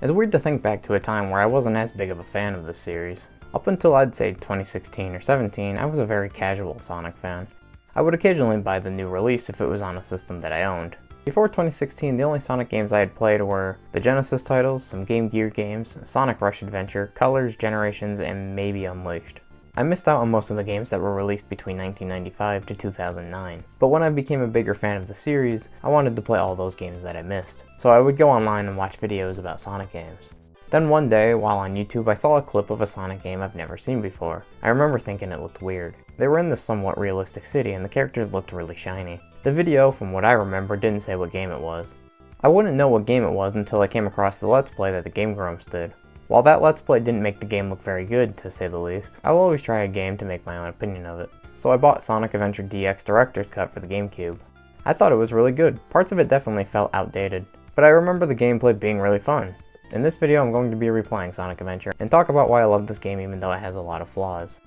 It's weird to think back to a time where I wasn't as big of a fan of this series. Up until I'd say 2016 or 17, I was a very casual Sonic fan. I would occasionally buy the new release if it was on a system that I owned. Before 2016, the only Sonic games I had played were the Genesis titles, some Game Gear games, Sonic Rush Adventure, Colors, Generations, and maybe Unleashed. I missed out on most of the games that were released between 1995 to 2009, but when I became a bigger fan of the series, I wanted to play all those games that I missed. So I would go online and watch videos about Sonic games. Then one day, while on YouTube, I saw a clip of a Sonic game I've never seen before. I remember thinking it looked weird. They were in this somewhat realistic city and the characters looked really shiny. The video, from what I remember, didn't say what game it was. I wouldn't know what game it was until I came across the Let's Play that the Game Grumps did. While that Let's Play didn't make the game look very good, to say the least, I will always try a game to make my own opinion of it. So I bought Sonic Adventure DX Director's Cut for the GameCube. I thought it was really good. Parts of it definitely felt outdated, but I remember the gameplay being really fun. In this video I'm going to be replaying Sonic Adventure and talk about why I love this game even though it has a lot of flaws.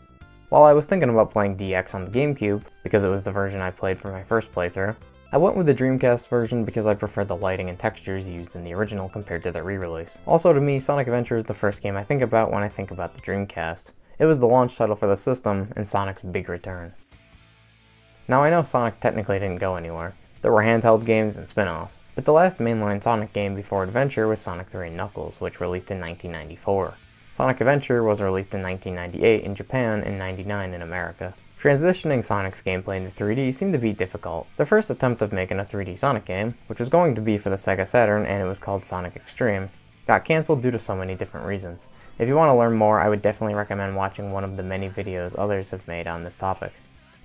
While I was thinking about playing DX on the GameCube, because it was the version I played for my first playthrough, I went with the Dreamcast version because I prefer the lighting and textures used in the original compared to the re-release. Also to me, Sonic Adventure is the first game I think about when I think about the Dreamcast. It was the launch title for the system and Sonic's big return. Now I know Sonic technically didn't go anywhere. There were handheld games and spin-offs, but the last mainline Sonic game before Adventure was Sonic 3 and Knuckles, which released in 1994. Sonic Adventure was released in 1998 in Japan and 99 in America. Transitioning Sonic's gameplay into 3D seemed to be difficult. The first attempt of making a 3D Sonic game, which was going to be for the Sega Saturn and it was called Sonic X-treme, got cancelled due to so many different reasons. If you want to learn more, I would definitely recommend watching one of the many videos others have made on this topic.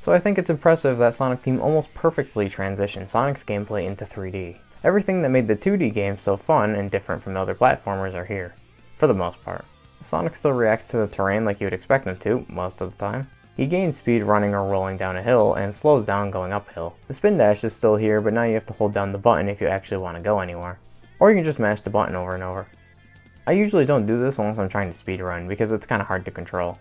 So I think it's impressive that Sonic Team almost perfectly transitioned Sonic's gameplay into 3D. Everything that made the 2D game so fun and different from the other platformers are here, for the most part. Sonic still reacts to the terrain like you would expect him to, most of the time. He gains speed running or rolling down a hill, and slows down going uphill. The spin dash is still here, but now you have to hold down the button if you actually want to go anywhere. Or you can just mash the button over and over. I usually don't do this unless I'm trying to speedrun, because it's kind of hard to control.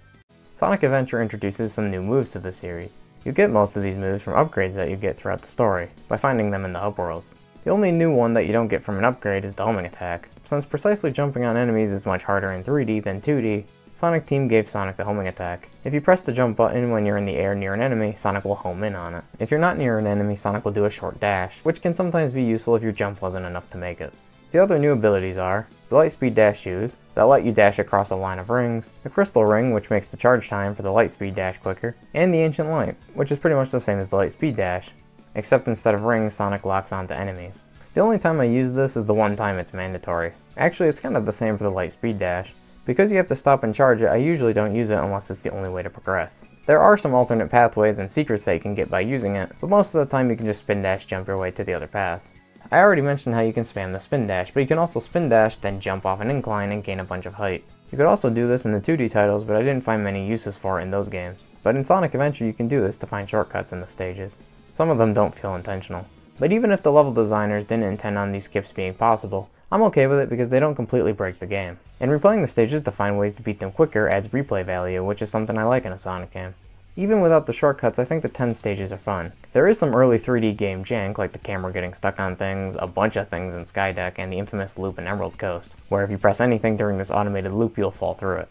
Sonic Adventure introduces some new moves to the series. You get most of these moves from upgrades that you get throughout the story, by finding them in the hub worlds. The only new one that you don't get from an upgrade is the homing attack. Since precisely jumping on enemies is much harder in 3D than 2D, Sonic Team gave Sonic the homing attack. If you press the jump button when you're in the air near an enemy, Sonic will home in on it. If you're not near an enemy, Sonic will do a short dash, which can sometimes be useful if your jump wasn't enough to make it. The other new abilities are the Lightspeed Dash shoes, that let you dash across a line of rings, the Crystal Ring, which makes the charge time for the Lightspeed Dash quicker, and the Ancient Light, which is pretty much the same as the Lightspeed Dash, except instead of rings, Sonic locks onto enemies. The only time I use this is the one time it's mandatory. Actually, it's kind of the same for the Lightspeed Dash. Because you have to stop and charge it, I usually don't use it unless it's the only way to progress. There are some alternate pathways and secrets that you can get by using it, but most of the time you can just spin dash jump your way to the other path. I already mentioned how you can spam the spin dash, but you can also spin dash, then jump off an incline and gain a bunch of height. You could also do this in the 2D titles, but I didn't find many uses for it in those games. But in Sonic Adventure you can do this to find shortcuts in the stages. Some of them don't feel intentional. But even if the level designers didn't intend on these skips being possible, I'm okay with it because they don't completely break the game. And replaying the stages to find ways to beat them quicker adds replay value, which is something I like in a Sonic game. Even without the shortcuts, I think the 10 stages are fun. There is some early 3D game jank, like the camera getting stuck on things, a bunch of things in Skydeck, and the infamous loop in Emerald Coast, where if you press anything during this automated loop, you'll fall through it.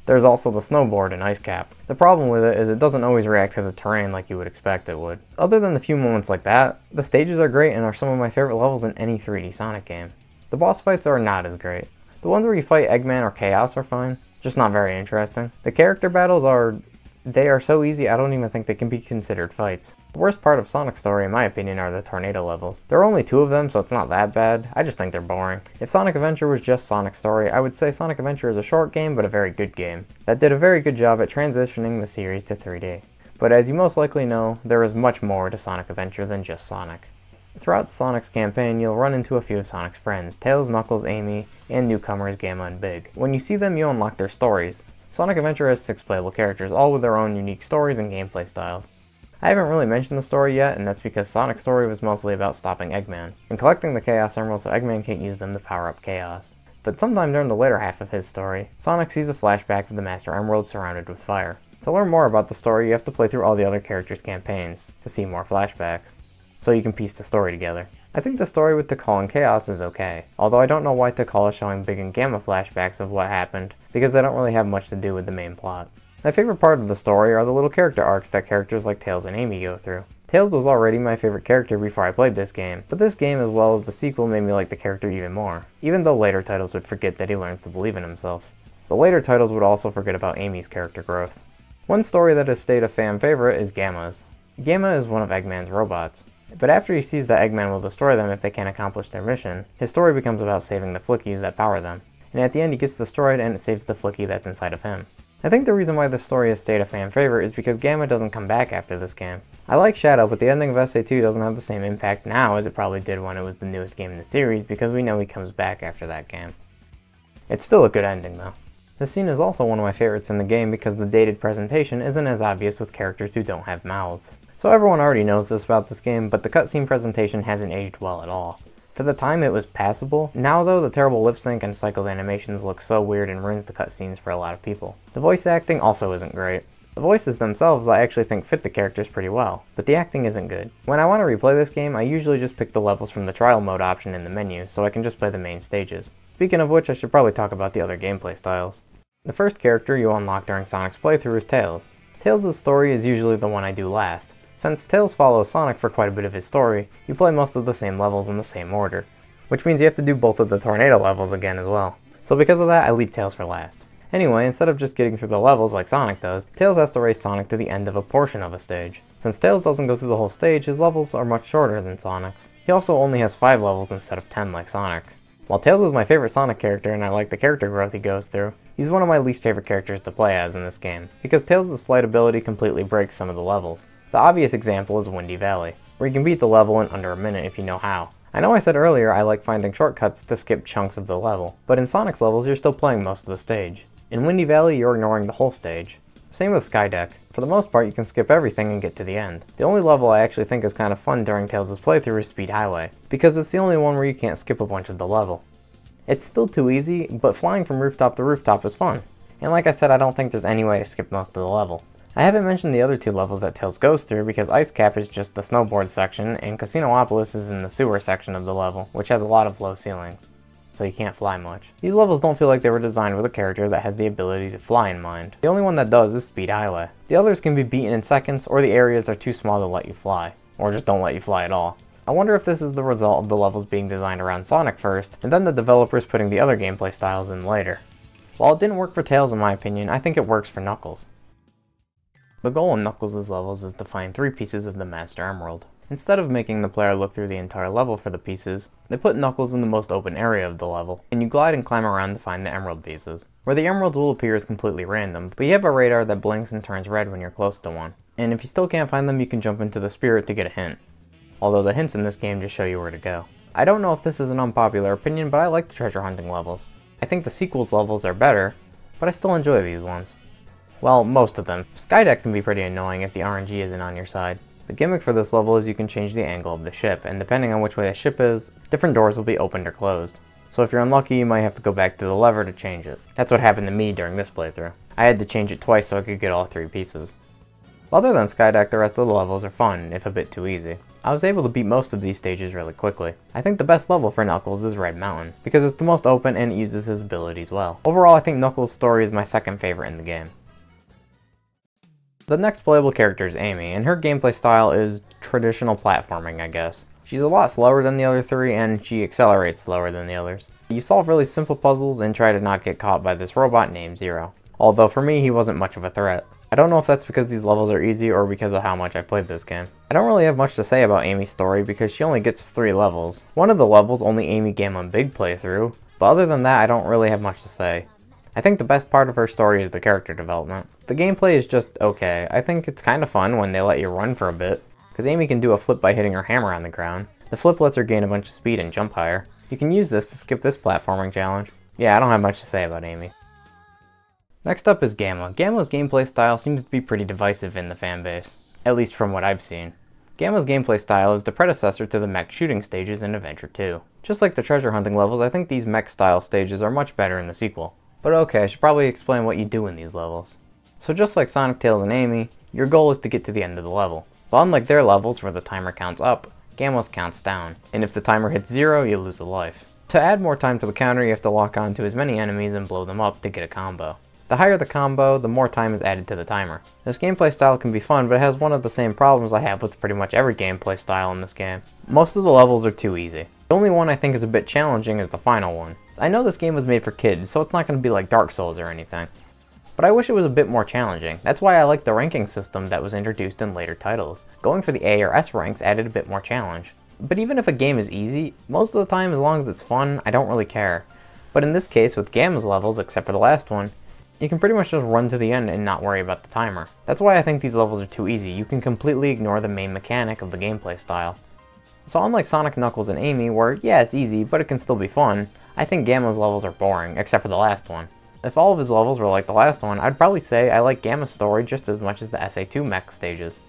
There's also the snowboard in Ice Cap. The problem with it is it doesn't always react to the terrain like you would expect it would. Other than the few moments like that, the stages are great and are some of my favorite levels in any 3D Sonic game. The boss fights are not as great. The ones where you fight Eggman or Chaos are fine, just not very interesting. The character battles are so easy I don't even think they can be considered fights. The worst part of Sonic's story in my opinion are the tornado levels. There are only 2 of them so it's not that bad, I just think they're boring. If Sonic Adventure was just Sonic's story, I would say Sonic Adventure is a short game but a very good game, that did a very good job at transitioning the series to 3D. But as you most likely know, there is much more to Sonic Adventure than just Sonic. Throughout Sonic's campaign, you'll run into a few of Sonic's friends, Tails, Knuckles, Amy, and newcomers Gamma and Big. When you see them, you unlock their stories. Sonic Adventure has 6 playable characters, all with their own unique stories and gameplay styles. I haven't really mentioned the story yet, and that's because Sonic's story was mostly about stopping Eggman, and collecting the Chaos Emeralds so Eggman can't use them to power up Chaos. But sometime during the later half of his story, Sonic sees a flashback of the Master Emerald surrounded with fire. To learn more about the story, you have to play through all the other characters' campaigns, to see more flashbacks. so you can piece the story together. I think the story with Tikal and Chaos is okay, although I don't know why Tikal is showing Big and Gamma flashbacks of what happened, because they don't really have much to do with the main plot. My favorite part of the story are the little character arcs that characters like Tails and Amy go through. Tails was already my favorite character before I played this game, but this game as well as the sequel made me like the character even more, even though later titles would forget that he learns to believe in himself. The later titles would also forget about Amy's character growth. One story that has stayed a fan favorite is Gamma's. Gamma is one of Eggman's robots, but after he sees that Eggman will destroy them if they can't accomplish their mission, his story becomes about saving the Flickies that power them, and at the end he gets destroyed and it saves the Flickie that's inside of him. I think the reason why this story has stayed a fan favorite is because Gamma doesn't come back after this game. I like Shadow, but the ending of SA2 doesn't have the same impact now as it probably did when it was the newest game in the series because we know he comes back after that game. It's still a good ending though. This scene is also one of my favorites in the game because the dated presentation isn't as obvious with characters who don't have mouths. So everyone already knows this about this game, but the cutscene presentation hasn't aged well at all. For the time it was passable. Now though, the terrible lip sync and cycled animations look so weird and ruins the cutscenes for a lot of people. The voice acting also isn't great. The voices themselves I actually think fit the characters pretty well, but the acting isn't good. When I want to replay this game, I usually just pick the levels from the trial mode option in the menu, so I can just play the main stages. Speaking of which, I should probably talk about the other gameplay styles. The first character you unlock during Sonic's playthrough is Tails. Tails' story is usually the one I do last. Since Tails follows Sonic for quite a bit of his story, you play most of the same levels in the same order, which means you have to do both of the tornado levels again as well. So because of that, I leave Tails for last. Anyway, instead of just getting through the levels like Sonic does, Tails has to race Sonic to the end of a portion of a stage. Since Tails doesn't go through the whole stage, his levels are much shorter than Sonic's. He also only has 5 levels instead of 10 like Sonic. While Tails is my favorite Sonic character and I like the character growth he goes through, he's one of my least favorite characters to play as in this game, because Tails' flight ability completely breaks some of the levels. The obvious example is Windy Valley, where you can beat the level in under a minute if you know how. I know I said earlier I like finding shortcuts to skip chunks of the level, but in Sonic's levels you're still playing most of the stage. In Windy Valley you're ignoring the whole stage. Same with Skydeck. For the most part you can skip everything and get to the end. The only level I actually think is kind of fun during Tails' playthrough is Speed Highway, because it's the only one where you can't skip a bunch of the level. It's still too easy, but flying from rooftop to rooftop is fun. And like I said, I don't think there's any way to skip most of the level. I haven't mentioned the other 2 levels that Tails goes through because Ice Cap is just the snowboard section and Casinopolis is in the sewer section of the level, which has a lot of low ceilings, so you can't fly much. These levels don't feel like they were designed with a character that has the ability to fly in mind. The only one that does is Speed Highway. The others can be beaten in seconds, or the areas are too small to let you fly, or just don't let you fly at all. I wonder if this is the result of the levels being designed around Sonic first, and then the developers putting the other gameplay styles in later. While it didn't work for Tails in my opinion, I think it works for Knuckles. The goal in Knuckles' levels is to find 3 pieces of the Master Emerald. Instead of making the player look through the entire level for the pieces, they put Knuckles in the most open area of the level, and you glide and climb around to find the emerald pieces. Where the emeralds will appear is completely random, but you have a radar that blinks and turns red when you're close to one. And if you still can't find them, you can jump into the spirit to get a hint. Although the hints in this game just show you where to go. I don't know if this is an unpopular opinion, but I like the treasure hunting levels. I think the sequels levels are better, but I still enjoy these ones. Well, most of them. Skydeck can be pretty annoying if the RNG isn't on your side. The gimmick for this level is you can change the angle of the ship, and depending on which way the ship is, different doors will be opened or closed. So if you're unlucky, you might have to go back to the lever to change it. That's what happened to me during this playthrough. I had to change it twice so I could get all 3 pieces. Other than Skydeck, the rest of the levels are fun, if a bit too easy. I was able to beat most of these stages really quickly. I think the best level for Knuckles is Red Mountain, because it's the most open and it uses his abilities well. Overall, I think Knuckles' story is my second favorite in the game. The next playable character is Amy, and her gameplay style is traditional platforming, I guess. She's a lot slower than the other 3, and she accelerates slower than the others. You solve really simple puzzles and try to not get caught by this robot named Zero. Although for me, he wasn't much of a threat. I don't know if that's because these levels are easy or because of how much I played this game. I don't really have much to say about Amy's story because she only gets 3 levels. One of the levels only Amy Gamma and Big play through, but other than that I don't really have much to say. I think the best part of her story is the character development. The gameplay is just okay. I think it's kind of fun when they let you run for a bit, because Amy can do a flip by hitting her hammer on the ground. The flip lets her gain a bunch of speed and jump higher. You can use this to skip this platforming challenge. Yeah, I don't have much to say about Amy. Next up is Gamma. Gamma's gameplay style seems to be pretty divisive in the fanbase, at least from what I've seen. Gamma's gameplay style is the predecessor to the mech shooting stages in Adventure 2. Just like the treasure hunting levels, I think these mech style stages are much better in the sequel. But okay, I should probably explain what you do in these levels. So just like Sonic, Tails, and Amy, your goal is to get to the end of the level. But unlike their levels where the timer counts up, Gamma's counts down, and if the timer hits 0, you lose a life. To add more time to the counter, you have to lock on to as many enemies and blow them up to get a combo. The higher the combo, the more time is added to the timer. This gameplay style can be fun, but it has one of the same problems I have with pretty much every gameplay style in this game. Most of the levels are too easy. The only one I think is a bit challenging is the final one. I know this game was made for kids, so it's not going to be like Dark Souls or anything. But I wish it was a bit more challenging. That's why I like the ranking system that was introduced in later titles. Going for the A or S ranks added a bit more challenge. But even if a game is easy, most of the time as long as it's fun, I don't really care. But in this case, with Gamma's levels, except for the last one, you can pretty much just run to the end and not worry about the timer. That's why I think these levels are too easy. You can completely ignore the main mechanic of the gameplay style. So unlike Sonic, Knuckles, and Amy, where yeah, it's easy, but it can still be fun, I think Gamma's levels are boring, except for the last one. If all of his levels were like the last one, I'd probably say I like Gamma's story just as much as the SA2 mech stages.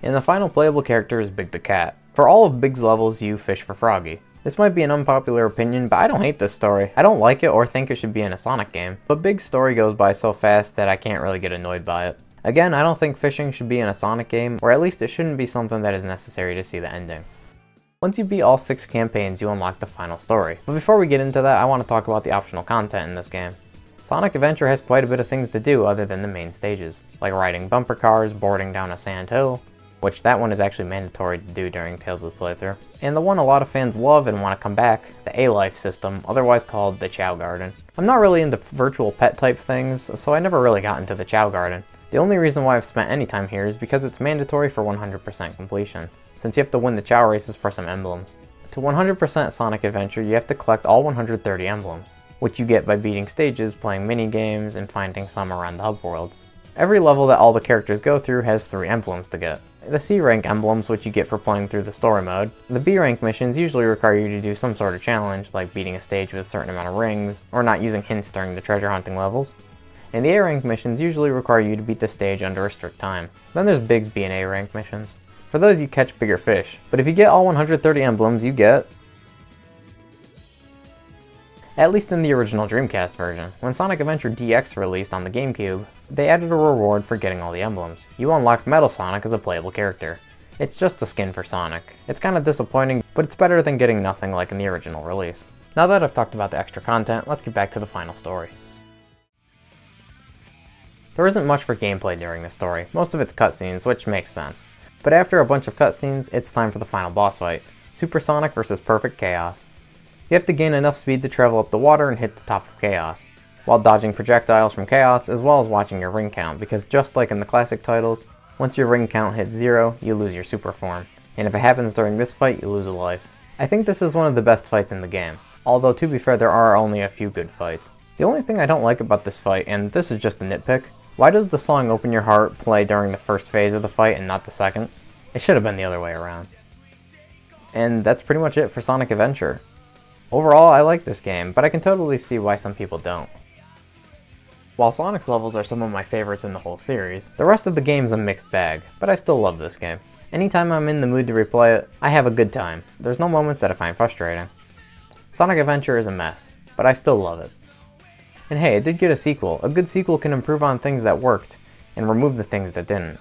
And the final playable character is Big the Cat. For all of Big's levels, you fish for Froggy. This might be an unpopular opinion, but I don't hate this story. I don't like it or think it should be in a Sonic game, but Big's story goes by so fast that I can't really get annoyed by it. Again, I don't think fishing should be in a Sonic game, or at least it shouldn't be something that is necessary to see the ending. Once you beat all 6 campaigns, you unlock the final story. But before we get into that, I want to talk about the optional content in this game. Sonic Adventure has quite a bit of things to do other than the main stages, like riding bumper cars, boarding down a sand hill, which that one is actually mandatory to do during Tales' playthrough, and the one a lot of fans love and want to come back, the A-Life system, otherwise called the Chow Garden. I'm not really into virtual pet type things, so I never really got into the Chow Garden. The only reason why I've spent any time here is because it's mandatory for 100% completion, since you have to win the Chow races for some emblems. To 100% Sonic Adventure, you have to collect all 130 emblems, which you get by beating stages, playing mini-games, and finding some around the hub worlds. Every level that all the characters go through has 3 emblems to get. The C rank emblems, which you get for playing through the story mode. The B rank missions usually require you to do some sort of challenge, like beating a stage with a certain amount of rings, or not using hints during the treasure hunting levels. And the A rank missions usually require you to beat the stage under a strict time. Then there's Big's B and A rank missions. For those you catch bigger fish, but if you get all 130 emblems, you get... At least in the original Dreamcast version. When Sonic Adventure DX released on the GameCube, they added a reward for getting all the emblems. You unlock Metal Sonic as a playable character. It's just a skin for Sonic. It's kind of disappointing, but it's better than getting nothing like in the original release. Now that I've talked about the extra content, let's get back to the final story. There isn't much for gameplay during this story, most of it's cutscenes, which makes sense. But after a bunch of cutscenes, it's time for the final boss fight, Super Sonic vs. Perfect Chaos. You have to gain enough speed to travel up the water and hit the top of Chaos, while dodging projectiles from Chaos as well as watching your ring count, because just like in the classic titles, once your ring count hits 0, you lose your super form, and if it happens during this fight, you lose a life. I think this is one of the best fights in the game, although to be fair there are only a few good fights. The only thing I don't like about this fight, and this is just a nitpick, why does the song Open Your Heart play during the first phase of the fight and not the second? It should have been the other way around. And that's pretty much it for Sonic Adventure. Overall, I like this game, but I can totally see why some people don't. While Sonic's levels are some of my favorites in the whole series, the rest of the game's a mixed bag, but I still love this game. Anytime I'm in the mood to replay it, I have a good time. There's no moments that I find frustrating. Sonic Adventure is a mess, but I still love it. And hey, it did get a sequel. A good sequel can improve on things that worked, and remove the things that didn't.